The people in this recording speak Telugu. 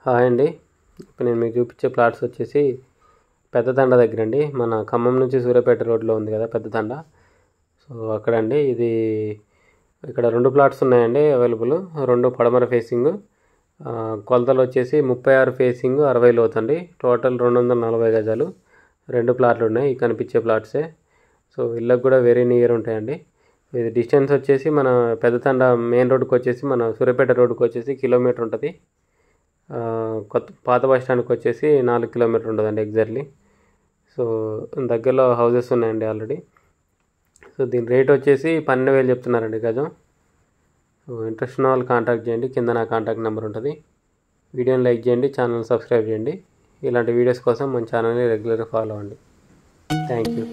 హాయ్ అండి. ఇప్పుడు నేను మీకు చూపించే ప్లాట్స్ వచ్చేసి పెద్ద తండ దగ్గర అండి. మన ఖమ్మం నుంచి సూర్యాపేట రోడ్లో ఉంది కదా పెద్ద తండ. సో అక్కడండి ఇది. ఇక్కడ 2 ప్లాట్స్ ఉన్నాయండి అవైలబుల్. 2 పడమర ఫేసింగ్. కొలతలు వచ్చేసి 36 ఫేసింగ్ 60 లోతు అండి. టోటల్ 240 గజాలు. 2 ప్లాట్లు ఉన్నాయి, ఈ కనిపించే ప్లాట్సే. సో ఇళ్ళకు కూడా వెరీ నియర్ ఉంటాయండి. ఇది డిస్టెన్స్ వచ్చేసి మన పెద్ద తండ మెయిన్ రోడ్డుకి వచ్చేసి మన సూర్యాపేట రోడ్డుకి వచ్చేసి కిలోమీటర్ ఉంటుంది. పాత బస్ స్టాండ్కి వచ్చేసి 4 కిలోమీటర్ ఉంటుందండి ఎగ్జాక్ట్లీ. సో దగ్గరలో హౌజెస్ ఉన్నాయండి ఆల్రెడీ. సో దీని రేట్ వచ్చేసి 12,000 చెప్తున్నారండి గజం. సో ఇంట్రెస్ట్ ఉన్న వాళ్ళు కాంటాక్ట్ చేయండి, కింద నా కాంటాక్ట్ నెంబర్ ఉంటుంది. వీడియోని లైక్ చేయండి, ఛానల్ సబ్స్క్రైబ్ చేయండి. ఇలాంటి వీడియోస్ కోసం మన ఛానల్ని రెగ్యులర్గా ఫాలో అవ్వండి. Thank you.